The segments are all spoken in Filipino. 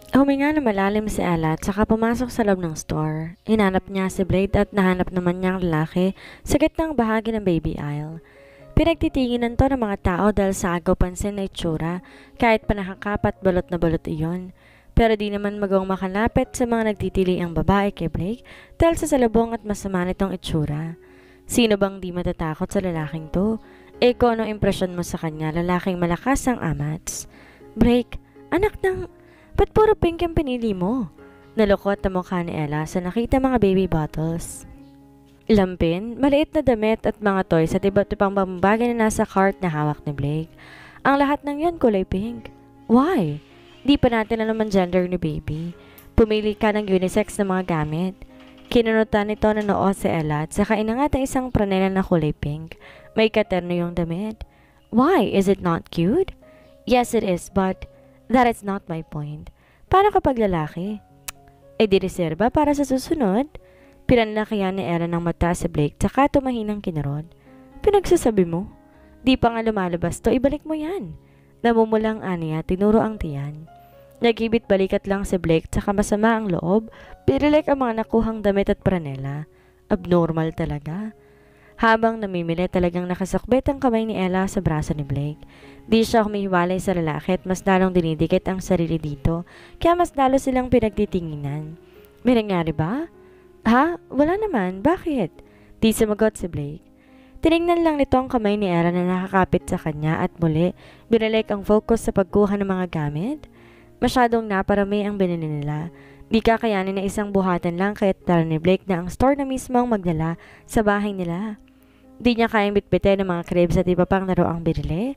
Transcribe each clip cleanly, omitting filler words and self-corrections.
Huminga na malalim si Ella at saka pumasok sa loob ng store. Hinanap niya si Blade at nahanap naman niya ang lalaki sa gitnang bahagi ng baby aisle. Pinagtitinginan to ng mga tao dahil sa agaw pansin na itsura kahit pa nakakap at balot na balot iyon. Pero di naman magawang makalapit sa mga nagtitili ang babae kay Blake dahil sa salubong at masama nitong itsura. Sino bang di matatakot sa lalaking to? Kung anong impresyon mo sa kanya, lalaking malakas ang amats. Blake, anak ng... Ba't puro pink ang pinili mo? Nalukot ang mukha ni Ella sa nakita mga baby bottles. Lampin, maliit na damit at mga toys at iba't ibang bagay na nasa cart na hawak ni Blake. Ang lahat ng yon kulay pink. Why? Di pa natin alam ang gender ni baby. Pumili ka ng unisex na mga gamit. Kinunutan nito na noo si Ella at saka inangat ang isang pranela na kulay pink. May katerno yung damit. Why? Is it not cute? Yes, it is, but that is not my point. Paano kapag lalaki? Di reserba para sa susunod? Pinanlakihan ni Ella ng mata si Blake tsaka tumahinang kinarod. Pinagsasabi mo? Di pa nga lumalabas to, ibalik mo yan. Namumulang aniya, tinuro ang tiyan. Nagibit balikat lang si Blake tsaka masama ang loob, pinilik ang mga nakuhang damit at pranela. Abnormal talaga. Habang namimili talagang nakasakbit ang kamay ni Ella sa braso ni Blake. Di siya humihiwalay sa lalaki at mas lalong dinidikit ang sarili dito, kaya mas lalo silang pinagtitinginan. May nangyari ba? Ha? Wala naman. Bakit? Di sumagot si Blake. Tinignan lang nito ang kamay ni Ella na nakakapit sa kanya at muli, binalik ang focus sa pagkuha ng mga gamit. Masyadong naparami ang binili nila. Di kakayanin na isang buhatan lang kaya't tala ni Blake na ang store na mismo ang magdala sa bahay nila. Di niya kayang bitbitin ng mga cribs at iba pang laro ang binili.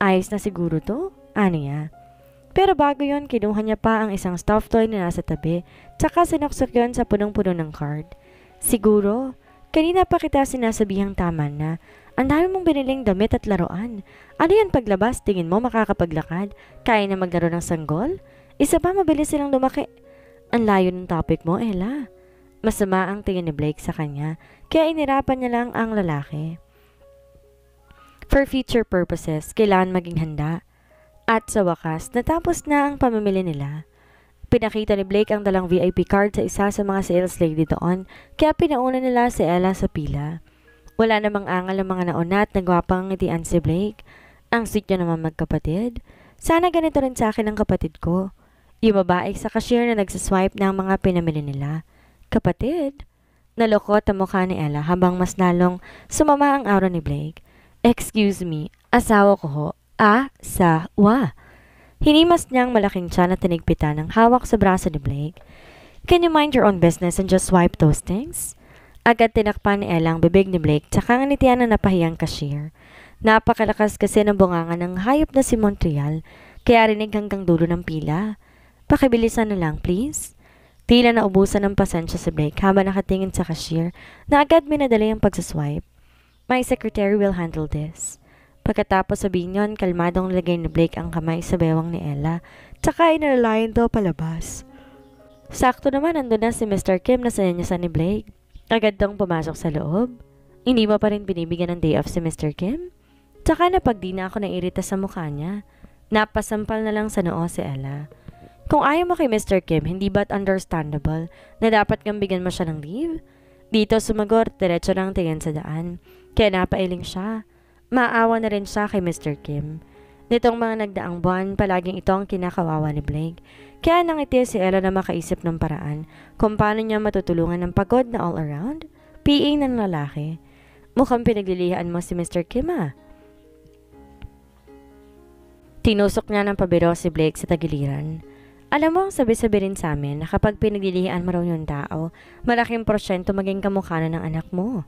Ayos na siguro to? Niya. Pero bago yon, kinuha niya pa ang isang stuffed toy na nasa tabi, tsaka sinuksok yon sa punong-puno ng card. Siguro, kanina pa kita sinasabihang tama na, ang dami mong biniling damit at laruan. Ano yan paglabas, tingin mo makakapaglakad? Kaya na maglaro ng sanggol? Isa pa mabilis silang lumaki. Ang layo ng topic mo, Ella. Masama ang tingin ni Blake sa kanya, kaya inirapan niya lang ang lalaki. For future purposes, kailangan maging handa. At sa wakas, natapos na ang pamimili nila. Pinakita ni Blake ang dalang VIP card sa isa sa mga sales lady doon, kaya pinauna nila si Ella sa pila. Wala namang angal ang mga nauna at nagwapang ngitian si Blake. Ang sweet niya naman magkapatid. Sana ganito rin sa akin ang kapatid ko. Yung babae sa cashier na nagsaswipe ng mga pinamili nila. Kapatid? Nalukot ang mukha ni Ella habang mas lalong sumama ang aura ni Blake. Excuse me, asawa ko ho. Asawa. Hinimas niyang malaking tiyan at tinigpitan ng hawak sa braso ni Blake. Can you mind your own business and just swipe those things? Agad tinakpan ni Ella ang bibig ni Blake tsaka nganitian ng napahiyang cashier. Napakalakas kasi ng bunganga ng hayop na si Montreal, kaya rinig hanggang dulo ng pila. Pakibilisan na lang, please. Tila naubusan ng pasensya si Blake habang nakatingin sa cashier na agad minadali ang pagsaswipe. My secretary will handle this. Pagkatapos sabihin yon, kalmadong lagay ni Blake ang kamay sa bewang ni Ella, tsaka inalalayan daw palabas. Sakto naman nandun na si Mr. Kim na sinenyasan ni Blake. Agad dong pumasok sa loob. Hindi mo pa rin binibigyan ng day off si Mr. Kim? Tsaka napag di na ako nairita sa mukha niya. Napasampal na lang sa noo si Ella. Kung ayaw mo kay Mr. Kim, hindi ba't understandable na dapat kang bigyan mo siya ng leave? Dito sumagot, diretso lang tingin sa daan. Kaya napailing siya. Maawa na rin siya kay Mr. Kim. Nitong mga nagdaang buwan, palaging ito ang kinakawawa ni Blake. Kaya nangiti si Ella na makaisip ng paraan kung paano niya matutulungan ng pagod na all around. PA ng lalaki. Mukhang pinaglilihan mo si Mr. Kim Tinusok niya ng pabiro si Blake sa tagiliran. Alam mo, sabi-sabi rin sa amin na kapag pinaglilihan mo raw yung tao, malaking porsyento maging kamukha na ng anak mo.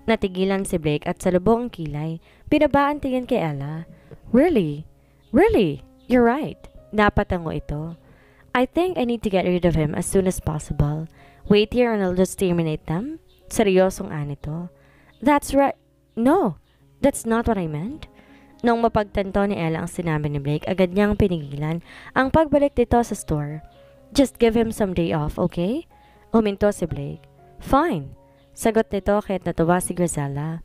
Natigilan si Blake at sa lubong ang kilay, binabaan tingin kay Ella. Really? Really? You're right. Napatango ito. I think I need to get rid of him as soon as possible. Wait here and I'll just terminate them? Seryosong anito. That's right. No, that's not what I meant. Nung mapagtanto ni Ella ang sinabi ni Blake, agad niyang pinigilan ang pagbalik dito sa store. Just give him some day off, okay? Huminto si Blake. Fine. Sagot nito kahit natuwa si Grisella.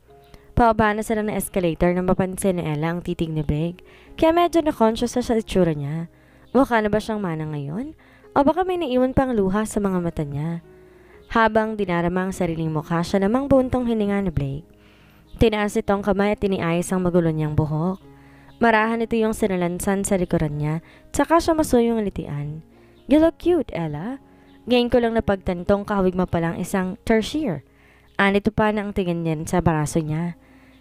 Pababa na sila ng escalator nang mapansin ni Ella ang titig ni Blake, kaya medyo na-conscious sa itsura niya. Mukha na ba siyang mana ngayon? O baka may naiwan pang luha sa mga mata niya? Habang dinarama ang sariling mukha, siya namang buntong hininga ni Blake. Tinaas itong kamay at tiniayos ang magulo niyang buhok. Marahan ito yung sinalansan sa likuran niya, tsaka siya masuyong litian. You look cute, Ella. Ngayon ko lang napagtantong kahawig mo palang isang tertiary. Anito pa na ang tingin niyan sa baraso niya.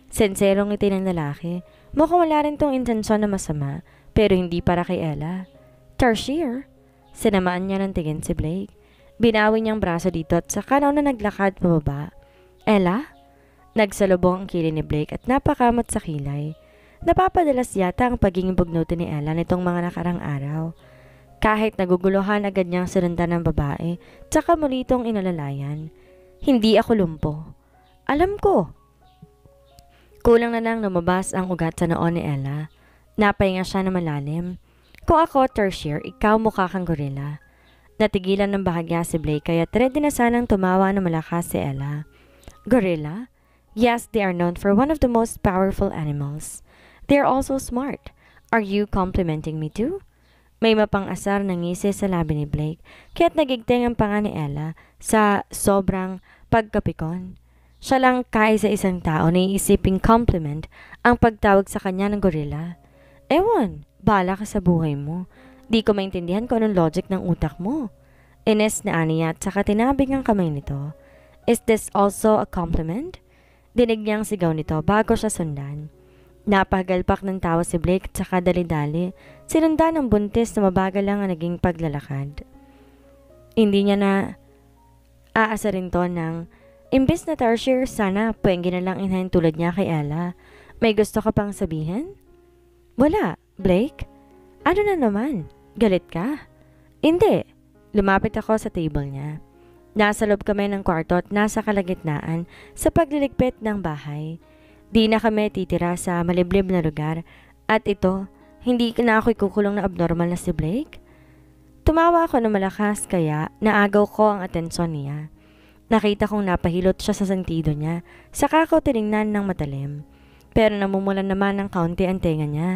Senserong ngiti ng lalaki. Mukhang wala rin tong intensyon na masama, pero hindi para kay Ella. Tertiary? Sinamaan niya ng tingin si Blake. Binawi niyang braso dito at saka na naglakad pababa. Ella? Nagsalubong ang kilay ni Blake at napakamot sa kilay. Napapadalas yata ang pagiging bugnutin ni Ella nitong mga nakarang araw. Kahit naguguluhan agad niyang sinundan ng babae, tsaka muli itong inalalayan. Hindi ako lumpo. Alam ko. Kulang na lang lumabas ang ugat sa noon ni Ella. Napahinga siya na malalim. Kung ako, tertiary, ikaw mukha kang gorilla. Natigilan ng bahagya si Blake kaya ready na sanang tumawa na malakas si Ella. Gorilla? Yes, they are known for one of the most powerful animals. They are also smart. Are you complimenting me too? May mapang-asar na ngisi sa labi ni Blake, kaya't nagigting ang panga ni Ella sa sobrang pagkapikon. Siya lang kaisa isang tao na iisiping compliment ang pagtawag sa kanya ng gorilla. Ewan, bala ka sa buhay mo. Di ko maintindihan kung anong logic ng utak mo. Ines na aniya at saka tinabig ang kamay nito. Is this also a compliment? Dinig niyang sigaw nito bago siya sundan. Napagalpak ng tawa si Blake at saka dali-dali, sinundan ng buntis na mabagal lang ang naging paglalakad. Hindi niya na aasarin to ng, imbes na tertiary, sana puwenggi na lang inhayin tulad niya kay Ella. May gusto ka pang sabihin? Wala, Blake. Ano na naman? Galit ka? Hindi. Lumapit ako sa table niya. Nasa loob kami ng kwarto at nasa kalagitnaan sa pagliligpit ng bahay. Di na kami titira sa maliblib na lugar at ito, hindi na ako ikukulong na abnormal na si Blake. Tumawa ako na malakas kaya naagaw ko ang atensyon niya. Nakita kong napahilot siya sa sentido niya, saka ko tiningnan ng matalim. Pero namumulan naman ng kaunti ang tenga niya.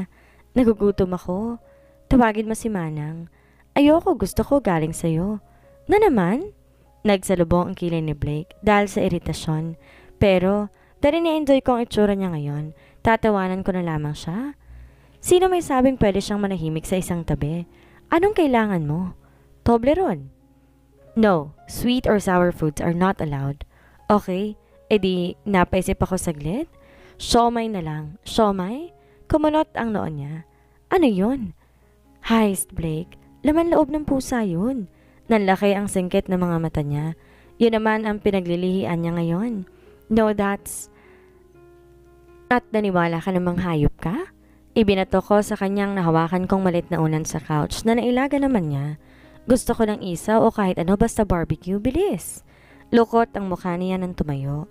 Nagugutom ako. Tawagin mo si Manang. Ayoko, gusto ko galing sa'yo. Na naman? Nagsalubong ang kilay ni Blake dahil sa iritasyon. Pero dahil na-enjoy ko ang itsura niya ngayon, tatawanan ko na lamang siya. Sino may sabing pwede siyang manahimik sa isang tabi? Anong kailangan mo? Toblerone. No, sweet or sour foods are not allowed. Okay, edi napaisip ako saglit. Siomay na lang. Siomay? Kumunot ang noon niya. Ano yun? Heist, Blake. Laman loob ng pusa yun. Nanlaki ang singkit ng mga mata niya. Yun naman ang pinaglilihian niya ngayon. No, that's... At naniwala ka namang hayop ka? Ibinato ko sa kanyang nahawakan kong malit na unan sa couch na nailaga naman niya. Gusto ko ng isaw o kahit ano basta barbecue, bilis. Lukot ang mukha niya ng tumayo.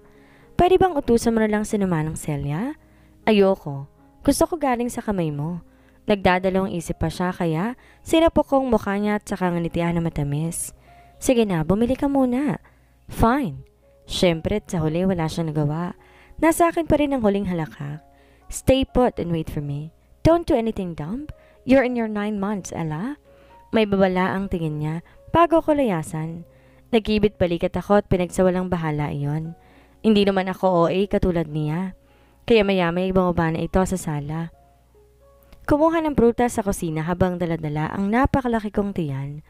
Pwede bang utusan mo na lang si Manang Celia? Ayoko. Gusto ko galing sa kamay mo. Nagdadalawang isip pa siya kaya sinapok kong mukha niya at saka nganitian na matamis. Sige na, bumili ka muna. Fine. Siyempre, sa huli wala siyang nagawa. Nasa akin pa rin ang huling halakak. Stay put and wait for me. Don't do anything dumb. You're in your 9 months, Ella. May babala ang tingin niya bago ko layasan. Nagibit balikat ako at pinagsawalang bahala iyon. Hindi naman ako OA katulad niya. Kaya maya-may bumaba na ito sa sala. Kumuha ng prutas sa kusina habang daladala ang napakalaki kong tiyan.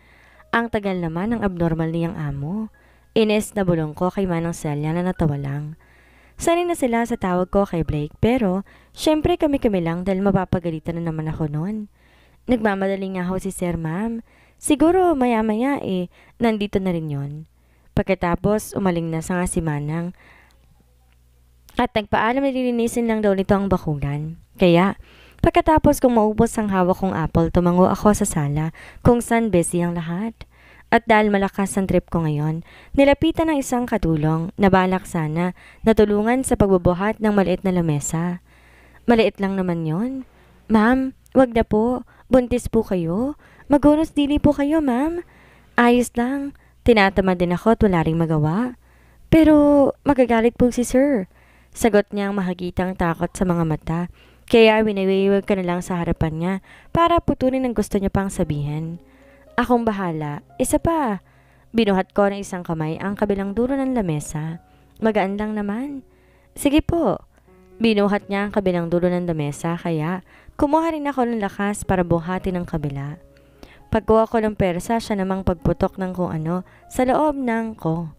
Ang tagal naman ng abnormal niyang amo. Ines na bulong ko kay Manang Celia na natawa lang. Sanay na sila sa tawag ko kay Blake pero syempre kami-kami lang dahil mapapagalitan na naman ako noon. Nagmamadali nga ako si Sir Ma'am. Siguro maya-maya nandito na rin yon. Pagkatapos umaling na sa nga si Manang at nagpaalam na lilinisin lang daw nito ang bakuran. Kaya pagkatapos kong maubos ang hawak kong apple, tumango ako sa sala kung saan busy ang lahat. At dahil malakas ang trip ko ngayon, nilapitan ng isang katulong na balak sana na tulungan sa pagbubuhat ng maliit na lamesa. Maliit lang naman yon. Ma'am, wag na po. Buntis po kayo. Magunos dili po kayo, ma'am. Ayos lang. Tinatamad din ako at wala ring magawa. Pero magagalit po si sir. Sagot niyang makikitang takot sa mga mata. Kaya winawiwag ka na lang sa harapan niya para putunin ang gusto niya pang sabihin. Akong bahala. Isa pa. Binuhat ko ng isang kamay ang kabilang dulo ng lamesa. Magaan lang naman. Sige po. Binuhat niya ang kabilang dulo ng lamesa kaya kumuha rin ako ng lakas para buhatin ang kabila. Pagkuha ko ng persa, siya namang pagputok ng kung ano sa loob ng ko.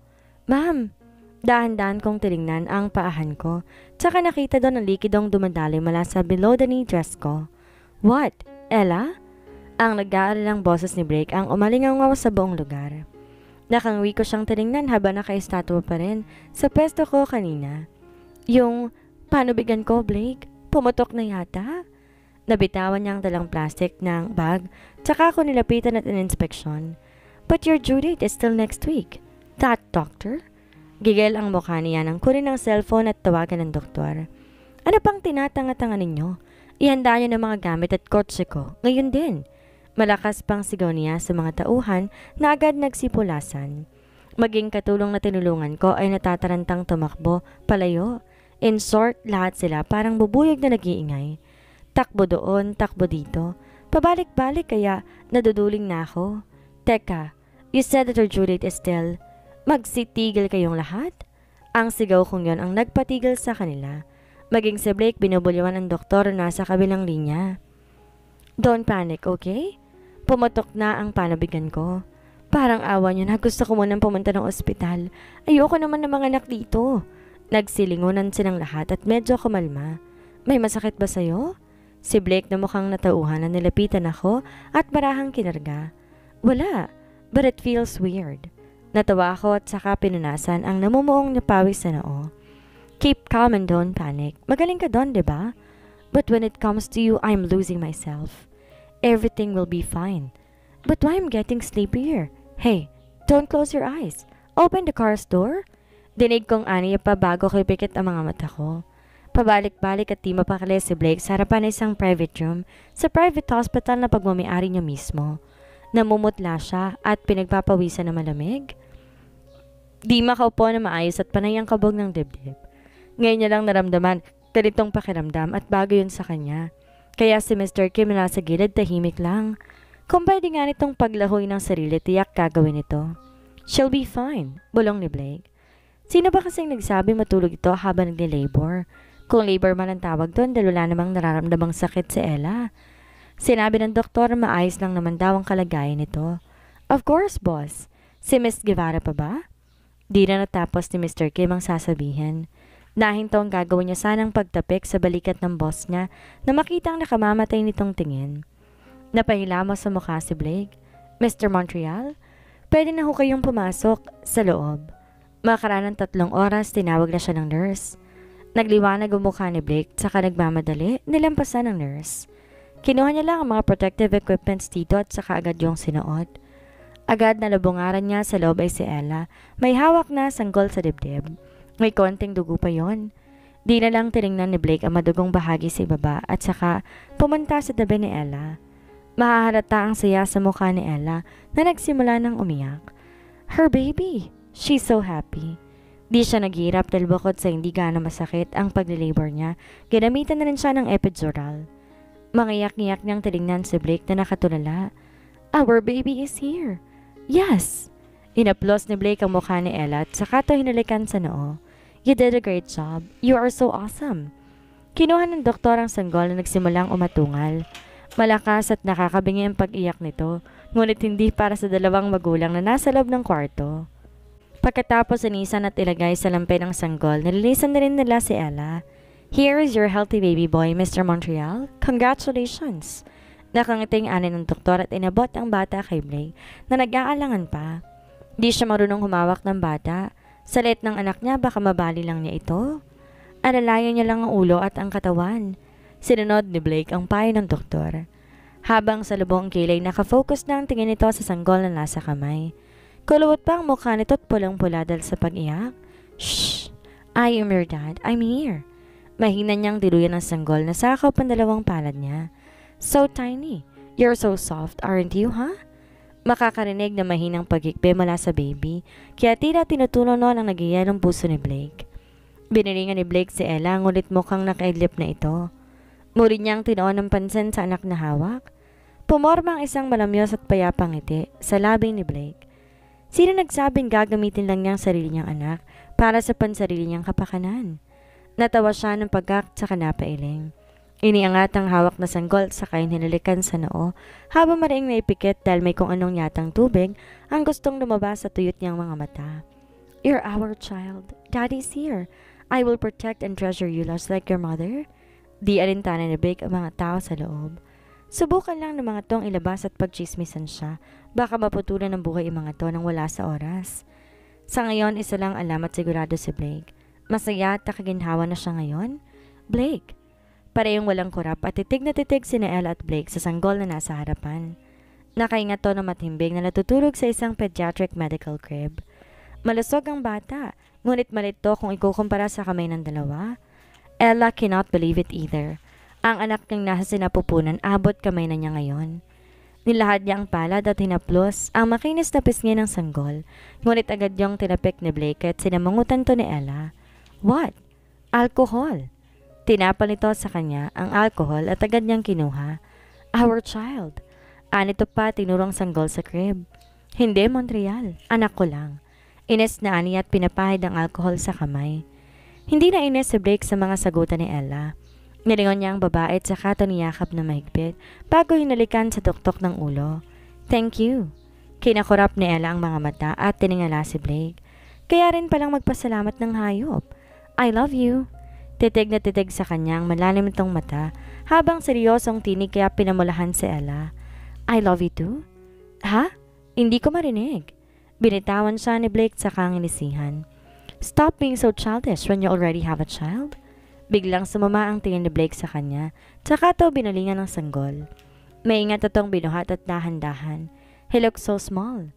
Ma'am! Dahan-dahan kong tinignan ang paahan ko, tsaka nakita doon ang likidong dumadali mula sa below the knee dress ko. What? Ella? Ang nag-aalalang boses ni Blake ang umalingaw sa buong lugar. Nakangwi ko siyang tinignan habang naka-estatwa pa rin sa pwesto ko kanina. Yung panubigan ko, Blake, pumutok na yata. Nabitawan niya ang dalang plastic ng bag, tsaka ako nilapitan at in-inspection. But your due date is still next week. That doctor? Gigil ang mukha niya nang kunin ang cellphone at tawagan ng doktor. Ano pang tinatanga-tanga ninyo? Ihanda niyo ng mga gamit at kotse ko. Ngayon din. Malakas pang sigaw niya sa mga tauhan na agad nagsipulasan. Maging katulong na tinulungan ko ay natatarantang tumakbo, palayo. In short, lahat sila parang bubuyog na nag-iingay. Takbo doon, takbo dito. Pabalik-balik kaya naduduling na ako. Teka, you said that your due date is still... Magsitigil kayong lahat? Ang sigaw kong yon ang nagpatigil sa kanila. Maging si Blake binubulyawan ng doktor na nasa kabilang linya. Don't panic, okay? Pumutok na ang panabigan ko. Parang awa niyo na gusto ko munang pumunta ng ospital. Ayoko naman ng mga anak dito. Nagsilingunan silang lahat at medyo kumalma. May masakit ba sa'yo? Si Blake na mukhang natauhan na nilapitan ako at marahang kinarga. Wala, but it feels weird. Natawa ako at saka pinunasan ang namumuong napawis sa noo. Keep calm and don't panic. Magaling ka doon, diba? But when it comes to you, I'm losing myself. Everything will be fine. But why I'm getting sleepier? Hey, don't close your eyes. Open the car's door. Dinig kong aniya pa bago ko ipikit ang mga mata ko. Pabalik-balik at di mapakali si Blake sa harapan ng isang private room sa private hospital na pagmamayari niya mismo. Namumutla siya at pinagpapawisan na malamig. Di makaupo na maayos at panay ang kabog ng dibdib. Ngayon niya lang naramdaman ganitong pakiramdam at bago yun sa kanya. Kaya si Mr. Kim na sa gilid tahimik lang. Kung pwede nga nitong paglahoy ng sarili, tiyak gagawin ito. She'll be fine, bulong ni Blake. Sino ba kasing nagsabi matulog ito habang nagle-labor? Kung labor man ang tawag doon dahil wala namang nararamdamang sakit si Ella. Sinabi ng doktor na maayos lang naman daw ang kalagayan nito. Of course, boss. Si Miss Guevara pa ba? Di na natapos ni Mr. Kim ang sasabihin. Nahinto ang gagawin niya sanang pagtapik sa balikat ng boss niya na makitang nakamamatay nitong tingin. Napahilamos sa mukha si Blake. Mr. Montreal, pwede na ho kayong pumasok sa loob. Makaraan ng 3 oras, tinawag na siya ng nurse. Nagliwanag ang mukha ni Blake, saka nagmamadali, nilampasan ng nurse. Kinuha niya lang ang mga protective equipments dito at saka agad yung sinuot. Agad na labungaran niya sa loob ay si Ella. May hawak na sanggol sa dibdib. May konting dugo pa yon. Di na lang tinignan ni Blake ang madugong bahagi sa ibaba at saka pumunta sa tabi ni Ella. Mahahalata ang saya sa mukha ni Ella na nagsimula ng umiyak. Her baby! She's so happy. Di siya naghirap dahil bukod sa hindi gaano masakit ang pag-labor niya, ginamitan na rin siya ng epidural. Mangiyak-ngiyak niyang tinignan si Blake na nakatulala. Our baby is here. Yes! Inaplos ni Blake ang mukha ni Ella at saka to hinalikan sa noo. You did a great job. You are so awesome. Kinuha ng doktor ang sanggol na nagsimulang umatungal. Malakas at nakakabingi ang pag-iyak nito, ngunit hindi para sa dalawang magulang na nasa loob ng kwarto. Pagkatapos inisan at ilagay sa lampe ng sanggol, nililisan na rin nila si Ella. Here is your healthy baby boy, Mr. Montreal. Congratulations! Nakangiting ani ng doktor at inabot ang bata kay Blake na nag-aalangan pa. Di siya marunong humawak ng bata. Sa liit ng anak niya, baka mabali lang niya ito. Alalayan niya lang ang ulo at ang katawan. Sinunod ni Blake ang payo ng doktor. Habang sa lubong kilay, nakafocus na ang tingin nito sa sanggol na nasa kamay. Kuluwot pa ang mukha nito at pulang-pula dahil sa pag-iyak. Shh! I am your dad. I'm here. Mahina niyang diluyan ng sanggol na sakop ang dalawang palad niya. So tiny. You're so soft, aren't you, huh? Makakarinig na mahinang pagikbe mula sa baby, kaya tila tinutulo noon ang nagiyelong puso ni Blake. Binilingan ni Blake si Ella, ngunit mukhang nakaidlip na ito. Muli niyang tinoon ng pansin sa anak na hawak. Pumorma ang isang malamyos at payapang ngiti sa labi ni Blake. Sino nagsabing gagamitin lang niya ang sarili niyang anak para sa pansarili niyang kapakanan? Natawa siya ng pagkak sa kanapailing. Iniangat ang hawak na sanggol at saka hinalikan sa noo habang mariing naipikit dahil may kung anong yatang tubig ang gustong lumabas sa tuyot niyang mga mata. You're our child. Daddy's here. I will protect and treasure you just like your mother. Di alintana ni Blake ang mga tao sa loob. Subukan lang ng mga tong ilabas at pagchismisan siya. Baka maputulan ng buhay ang mga to nang wala sa oras. Sa ngayon, isa lang alam at sigurado si Blake. Masaya at nakaginhawa na siya ngayon. Blake. Parehong walang kurap at titig na titig sina Ella at Blake sa sanggol na nasa harapan. Nakaingat to na matimbing na natutulog sa isang pediatric medical crib. Malusog ang bata, ngunit malit to kung ikukumpara sa kamay ng dalawa. Ella cannot believe it either. Ang anak niyang nasa sinapupunan abot kamay na niya ngayon. Nilahad niya ang palad at hinaplos ang makinis na pisngi ng sanggol, ngunit agad yung tinapik ni Blake at sinamangutan to ni Ella. What? Alcohol. Tinapal nito sa kanya ang alcohol at agad niyang kinuha. Our child. Anito pa tinurong sanggol sa crib. Hindi, Montreal. Anak ko lang. Ines na ani at pinapahid ang alcohol sa kamay. Hindi na ines si Blake sa mga sagutan ni Ella. Nilingon niya ang babae at saka ito niyakap na mahigpit bago hinalikan sa tuktok ng ulo. Thank you. Kinakurap ni Ella ang mga mata at tiningala si Blake. Kaya rin palang magpasalamat ng hayop. I love you. Titig na titig sa kanyang malalim nitong mata habang seryosong tinig kaya pinamulahan si Ella. I love you too? Ha? Hindi ko marinig. Binitawan siya ni Blake sa kanginisihan. Stop being so childish when you already have a child. Biglang sumama ang tingin ni Blake sa kanya, tsaka to binalingan ng sanggol. Maingat itong binuhat at dahan-dahan. He looked so small.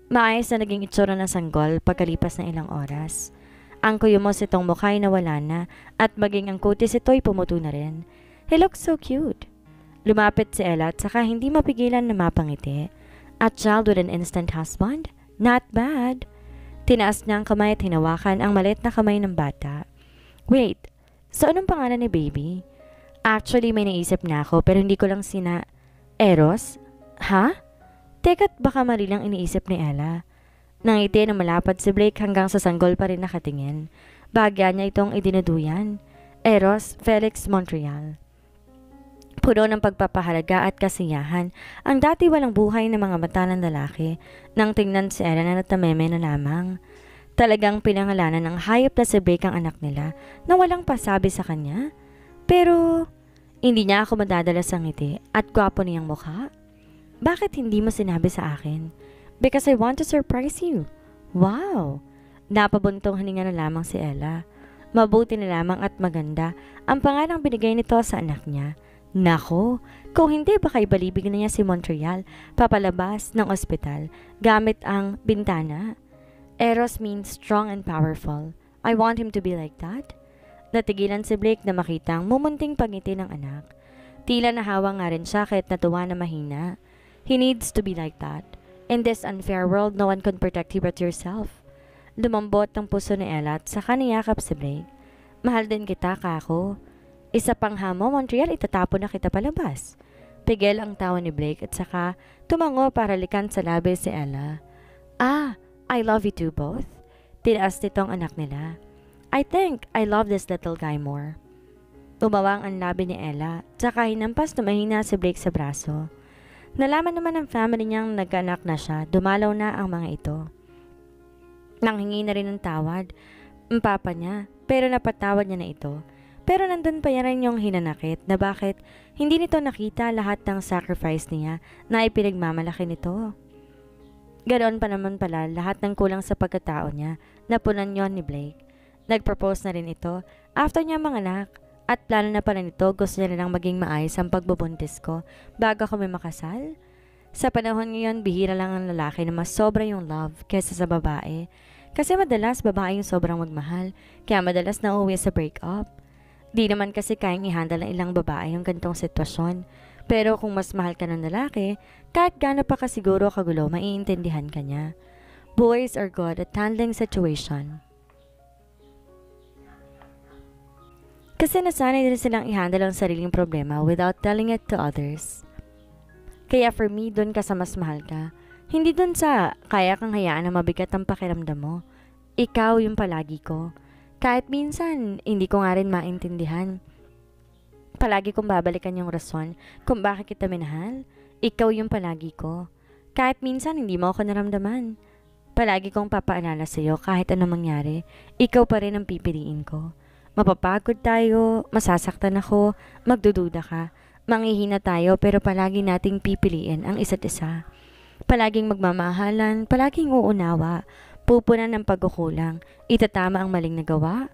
Maayos na naging itsura ng sanggol pagkalipas ng ilang oras. Ang kuyumos itong mukha ay nawala na at maging ang kutis ito'y pumuto na rin. He looked so cute. Lumapit si Ella at saka hindi mapigilan na mapangiti. A child with an instant husband? Not bad. Tinaas niya ang kamay at hinawakan ang maliit na kamay ng bata. Wait. So, anong pangalan ni baby? Actually, may naisip na ako pero hindi ko lang Eros? Ha? Teka't baka mali lang iniisip ni Ella. Nangiti na malapad si Blake hanggang sa sanggol pa rin nakatingin. Bagya niya itong idinuduyan. Eros Felix Montreal. Puno ng pagpapahalaga at kasiyahan ang dati walang buhay na mga mata ng lalaki nang tingnan si Ella na natameme na lamang. Talagang pinangalanan ng hayop na si Blake ang anak nila na walang pasabi sa kanya. Pero, hindi niya ako madadala sa ngiti at gwapo niyang mukha. Bakit hindi mo sinabi sa akin? Because I want to surprise you. Wow! Napabuntong hininga na lamang si Ella. Mabuti na lamang at maganda ang pangalang binigay nito sa anak niya. Nako, kung hindi baka ibalibig na niya si Montreal papalabas ng ospital gamit ang bintana. Eros means strong and powerful. I want him to be like that. Natigilan si Blake na makitang mumunting pagngiti ng anak. Tila nahawa nga rin siya kahit natuwa na mahina. He needs to be like that. In this unfair world, no one can protect you but yourself. Lumambot ang puso ni Ella at saka niyakap si Blake. Mahal din kita, kako. Isa pang hamo, Montreal, itatapon na kita palabas. Pigil ang tawa ni Blake at saka tumango para likan sa labi si Ella. Ah, I love you too both. Tinaas nitong anak nila. I think I love this little guy more. Umawang ang labi ni Ella, tsaka hinampas na mahina si Blake sa braso. Nalaman naman ng family niyang nag-anak na siya, dumalaw na ang mga ito. Nanghingi na rin ng tawad ang papa niya, pero napatawad niya na ito. Pero nandun pa rin yung hinanakit na bakit hindi nito nakita lahat ng sacrifice niya na ipinagmamalaki nito. Ganoon pa naman pala lahat ng kulang sa pagkatao niya, napunan yon ni Blake. Nag-propose na rin ito after niya manganak at plano na pala nito gusto niya lang maging maayos ang pagbubuntis ko bago kami makasal. Sa panahon ngayon, bihira lang ang lalaki na mas sobra yung love kaysa sa babae. Kasi madalas babae yung sobrang magmahal, kaya madalas nauwi sa break-up. Di naman kasi kayang i-handle ng ilang babae yung ganitong sitwasyon. Pero kung mas mahal ka ng lalaki, kahit gaano pa kasiguro kagulo, maiintindihan ka niya. Boys are good at handling situation. Kasi nasanay din silang i-handle ang sariling problema without telling it to others. Kaya for me, doon ka sa mas mahal ka. Hindi doon sa kaya kang hayaan na mabigat ang pakiramdam mo. Ikaw yung palagi ko. Kahit minsan, hindi ko nga rin maintindihan. Palagi kong babalikan yung rason kung bakit kita minahal. Ikaw yung palagi ko. Kahit minsan, hindi mo ako naramdaman. Palagi kong papaalala sa'yo kahit anong mangyari. Ikaw pa rin ang pipiliin ko. Mapapagod tayo, masasaktan ako, magdududa ka. Manghihina tayo pero palagi nating pipiliin ang isa't isa. Palaging magmamahalan, palaging uunawa, pupunan ng pagkukulang, itatama ang maling nagawa.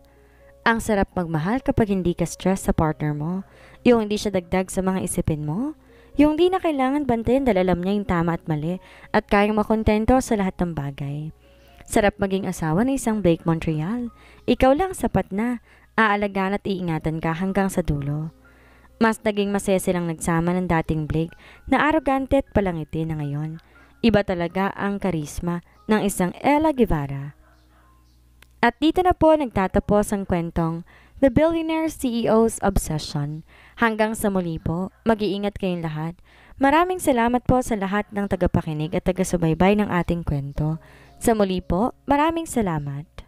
Ang sarap magmahal kapag hindi ka stress sa partner mo, yung hindi siya dagdag sa mga isipin mo, yung di na kailangan bantayan dahil alam niya yung tama at mali at kayang makontento sa lahat ng bagay. Sarap maging asawa ng isang Blake Montreal. Ikaw lang sapat na, aalagaan at iingatan ka hanggang sa dulo. Mas naging masaya silang nagsama ng dating Blake na arrogante at palangiti na ngayon. Iba talaga ang karisma ng isang Ella Guevara. At dito na po nagtatapos ang kwentong The Billionaire CEO's Obsession. Hanggang sa muli po, mag-iingat kayong lahat. Maraming salamat po sa lahat ng tagapakinig at taga-subaybay ng ating kwento. Sa muli po, maraming salamat.